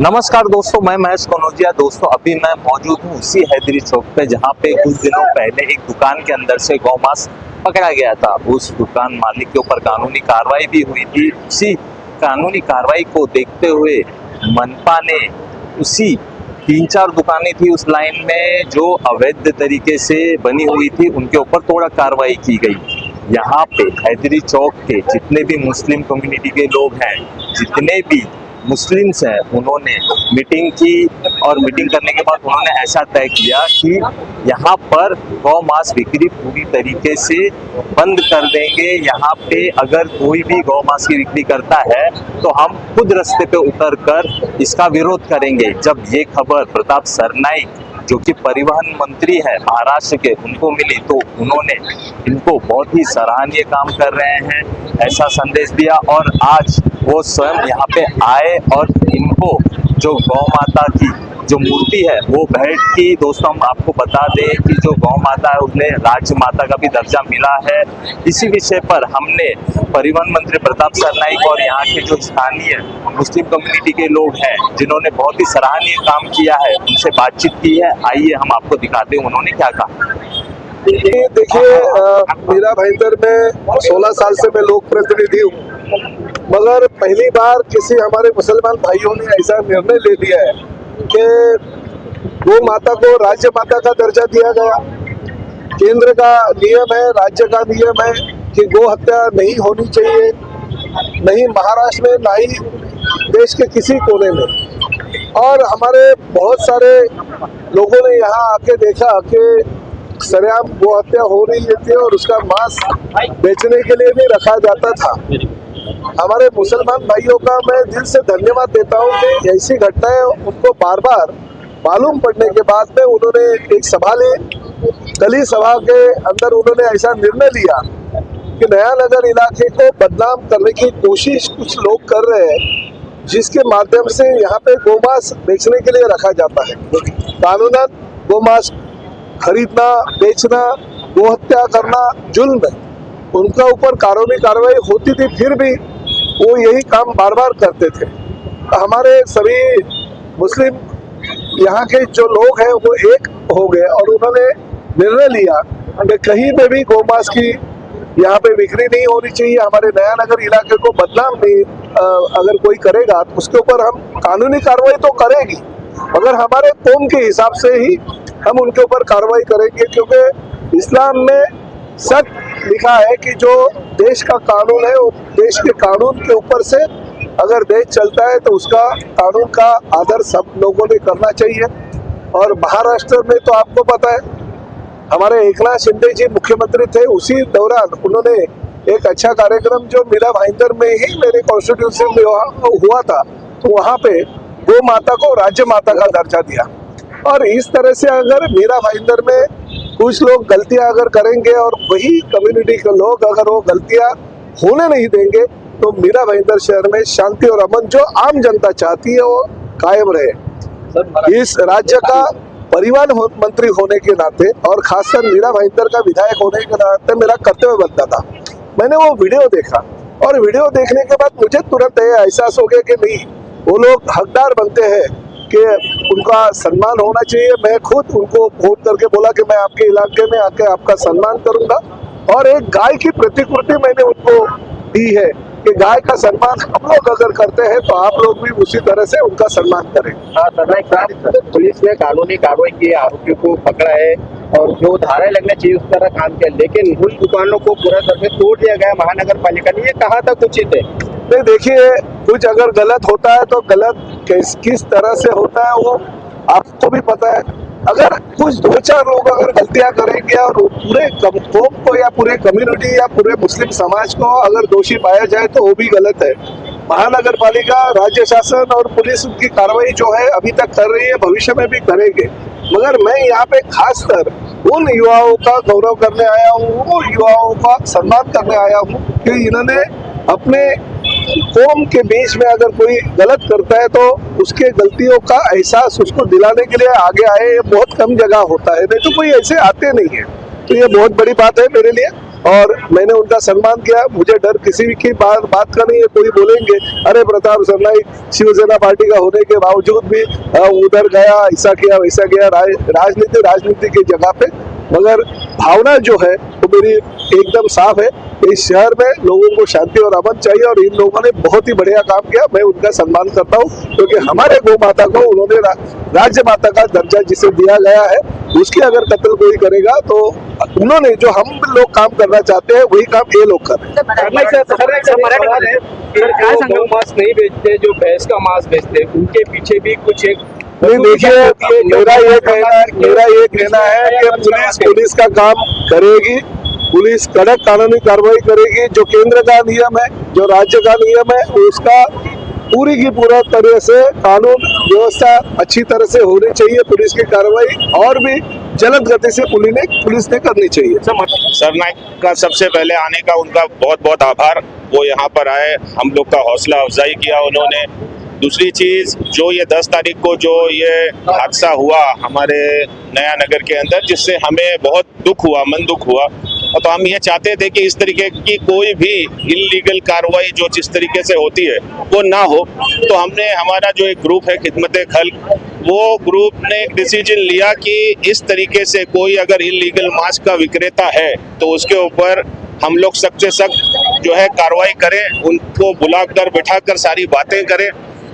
नमस्कार दोस्तों, मैं महेश कनौजिया। दोस्तों अभी मैं मौजूद हूँ उसी हैदरी चौक पे जहाँ पे कुछ दिनों पहले एक दुकान के अंदर से गौ मांस पकड़ा गया था। उस दुकान मालिक के ऊपर कानूनी कार्रवाई भी हुई थी। उसी कानूनी कार्रवाई को देखते हुए मनपा ने उसी 3-4 दुकानें थी उस लाइन में जो अवैध तरीके से बनी हुई थी, उनके ऊपर थोड़ा कार्रवाई की गई। यहाँ पे हैदरी चौक के जितने भी मुस्लिम कम्युनिटी के लोग हैं, जितने भी मुस्लिम्स हैं, उन्होंने मीटिंग की और मीटिंग करने के बाद उन्होंने ऐसा तय किया कि यहाँ पर गौ मांस बिक्री पूरी तरीके से बंद कर देंगे। यहाँ पे अगर कोई भी गौ मांस की बिक्री करता है तो हम खुद रास्ते पे उतर कर इसका विरोध करेंगे। जब ये खबर प्रताप सरनाईक जो कि परिवहन मंत्री है महाराष्ट्र के, उनको मिली तो उन्होंने इनको बहुत ही सराहनीय काम कर रहे हैं ऐसा संदेश दिया। और आज वो स्वयं यहाँ पे आए और इनको जो गौ माता की जो मूर्ति है वो भेंट की। दोस्तों हम आपको बता दें कि जो गौ माता है उन्हें राज्य माता का भी दर्जा मिला है। इसी विषय पर हमने परिवहन मंत्री प्रताप सरनाईक और यहाँ के जो स्थानीय मुस्लिम कम्युनिटी के लोग हैं जिन्होंने बहुत ही सराहनीय काम किया है, उनसे बातचीत की है। आइए हम आपको दिखाते हैं उन्होंने क्या कहा। देखिए, मीरा भाईंदर में 16 साल से मैं लोक प्रतिनिधि हूँ, मगर पहली बार किसी हमारे मुसलमान भाइयों ने ऐसा निर्णय ले लिया है कि गौ माता को राज्य माता का दर्जा दिया गया। केंद्र का नियम है, राज्य का नियम है कि गौ हत्या नहीं होनी चाहिए, नहीं महाराष्ट्र में, ना ही देश के किसी कोने में। और हमारे बहुत सारे लोगों ने यहाँ आके देखा कि सरेआम गौ हत्या हो रही थी और उसका मांस बेचने के लिए भी रखा जाता था। हमारे मुसलमान भाइयों का मैं दिल से धन्यवाद देता हूँ कि ऐसी घटनाएं उनको बार बार मालूम पड़ने के बाद में उन्होंने एक सभा ली। कली सभा के अंदर उन्होंने ऐसा निर्णय लिया कि नया नगर इलाके को बदनाम करने की कोशिश कुछ लोग कर रहे हैं, जिसके माध्यम से यहाँ पे गौमांस बेचने के लिए रखा जाता है। कानूनन गौमांस खरीदना, बेचना, गौ हत्या करना जुल्म है। उनका ऊपर कानूनी कार्रवाई होती थी, फिर भी वो यही काम बार बार करते थे। हमारे सभी मुस्लिम यहाँ के जो लोग हैं वो एक हो गए और उन्होंने निर्णय लिया कि कहीं पे भी गौमांस की यहाँ पे बिक्री नहीं होनी चाहिए। हमारे नया नगर इलाके को बदनाम नहीं अगर कोई करेगा तो उसके ऊपर हम कानूनी कार्रवाई तो करेंगे, मगर हमारे कौम के हिसाब से ही हम उनके ऊपर कार्रवाई करेंगे। क्योंकि इस्लाम में सच लिखा है कि जो देश का कानून है वो देश के कानून के ऊपर से अगर देश चलता है तो उसका कानून का आदर सब लोगों ने करना चाहिए। और महाराष्ट्र में तो आपको पता है हमारे एकनाथ शिंदे जी मुख्यमंत्री थे, उसी दौरान उन्होंने एक अच्छा कार्यक्रम जो मीरा भाईंदर में ही मेरे कॉन्स्टिट्यूशन में हुआ था, तो वहाँ पे गौ माता को राज्य माता का दर्जा दिया। और इस तरह से अगर मीरा भाईंदर में कुछ लोग गलतियां अगर करेंगे और वही कम्युनिटी के लोग अगर वो गलतियां होने नहीं देंगे तो मीरा भाईंदर शहर में शांति और अमन जो आम जनता चाहती है वो कायम रहे। इस राज्य का परिवहन मंत्री होने के नाते और खासकर मीरा भाईंदर का विधायक होने के नाते मेरा कर्तव्य बनता था। मैंने वो वीडियो देखा और वीडियो देखने के बाद मुझे तुरंत ये एहसास हो गया कि नहीं, वो लोग हकदार बनते हैं कि उनका सम्मान होना चाहिए। मैं खुद उनको फोन करके बोला कि मैं आपके इलाके में आके आपका सम्मान करूंगा। और एक गाय की प्रतिकृति मैंने उनको दी है कि गाय का सम्मान हम लोग अगर करते हैं तो आप लोग भी उसी तरह से उनका सम्मान करें। सरनाईक साहब, पुलिस ने कानूनी कार्रवाई की, आरोपियों को पकड़ा है और जो धाराएं लगना चाहिए उस तरह काम किया, लेकिन उन दुकानों को पूरा तरह से तोड़ दिया गया। महानगर पालिका ने ये कहा था उचित है। नहीं, देखिए, कुछ अगर गलत होता है तो गलत किस तरह से होता है वो आपको भी पता है। अगर कुछ 2-4 लोग अगर गलतियां करेंगे और पूरे कौम को या पूरे कम्युनिटी या पूरे मुस्लिम समाज को अगर दोषी पाया जाए तो वो भी गलत है। महानगर पालिका, राज्य शासन और पुलिस उनकी कार्रवाई जो है अभी तक कर रही है, भविष्य में भी करेंगे। मगर मैं यहाँ पे खासकर उन युवाओं का गौरव करने आया हूँ, वो युवाओं का सम्मान करने आया हूँ कि इन्होंने अपने कौम के बीच में अगर कोई गलत करता है तो उसके गलतियों का एहसास उसको दिलाने के लिए आगे आए। ये बहुत कम जगह होता है, नहीं तो कोई ऐसे आते नहीं है। तो ये बहुत बड़ी बात है मेरे लिए और मैंने उनका सम्मान किया। मुझे डर किसी की बात का नहीं है। कोई बोलेंगे अरे प्रताप सरनाईक शिवसेना पार्टी का होने के बावजूद भी उधर गया, ऐसा किया वैसा किया। राजनीति की जगह पे, मगर भावना जो है वो मेरी एकदम साफ है। इस शहर में लोगों को शांति और अमन चाहिए और इन लोगों ने बहुत ही बढ़िया काम किया। मैं उनका सम्मान करता हूँ क्योंकि हमारे गौ माता को उन्होंने राज्य माता का दर्जा जिसे दिया गया है, उसकी अगर कत्ल कोई करेगा तो उन्होंने जो हम लोग काम करना चाहते हैं वही काम ये लोग कर रहे हैं। जो मांस नहीं बेचते, जो भैंस का मांस बेचते, उनके पीछे भी कुछ एक नहीं, देखिए मेरा ये कहना है कि पुलिस का काम करेगी। पुलिस कड़क कानूनी कार्रवाई करेगी। जो केंद्र का नियम है, जो राज्य का नियम है, उसका पूरी की पूरा तरह से कानून व्यवस्था अच्छी तरह से होनी चाहिए। पुलिस की कार्रवाई और भी जल्द गति से पुलिस ने करनी चाहिए। सरनाईक का सबसे पहले आने का उनका बहुत बहुत आभार। वो यहाँ पर आए, हम लोग का हौसला अफजाई किया उन्होंने। दूसरी चीज, जो ये 10 तारीख को जो ये हादसा हुआ हमारे नया नगर के अंदर, जिससे हमें बहुत दुख हुआ, मन दुख हुआ, तो हम ये चाहते थे कि इस तरीके की कोई भी इल्लीगल कार्रवाई जो जिस तरीके से होती है वो ना हो। तो हमने, हमारा जो एक ग्रुप है खिदमत-ए-खल्क, वो ग्रुप ने एक डिसीजन लिया कि इस तरीके से कोई अगर इल्लीगल मांस का विक्रेता है तो उसके ऊपर हम लोग सख्त से सख्त जो है कार्रवाई करें, उनको बुलाकर बिठाकर सारी बातें करें।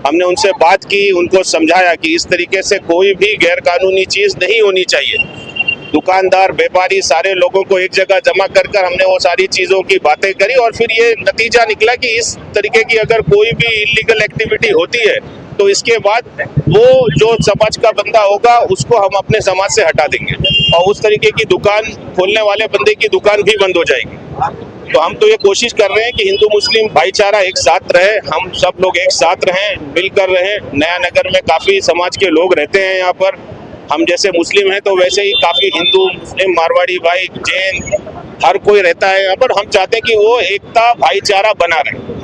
हमने उनसे बात की, उनको समझाया कि इस तरीके से कोई भी गैर कानूनी चीज नहीं होनी चाहिए। दुकानदार, व्यापारी, सारे लोगों को एक जगह जमा कर हमने वो सारी चीजों की बातें करी और फिर ये नतीजा निकला कि इस तरीके की अगर कोई भी इलीगल एक्टिविटी होती है तो इसके बाद वो जो समाज का बंदा होगा उसको हम अपने समाज से हटा देंगे और उस तरीके की दुकान खोलने वाले बंदे की दुकान भी बंद हो जाएगी। तो हम तो ये कोशिश कर रहे हैं कि हिंदू मुस्लिम भाईचारा एक साथ रहे, हम सब लोग एक साथ रहें, मिलकर रहें। नया नगर में काफी समाज के लोग रहते हैं यहाँ पर। हम जैसे मुस्लिम हैं तो वैसे ही काफी हिंदू, मुस्लिम, मारवाड़ी भाई, जैन, हर कोई रहता है यहाँ पर। हम चाहते हैं कि वो एकता, भाईचारा बना रहे।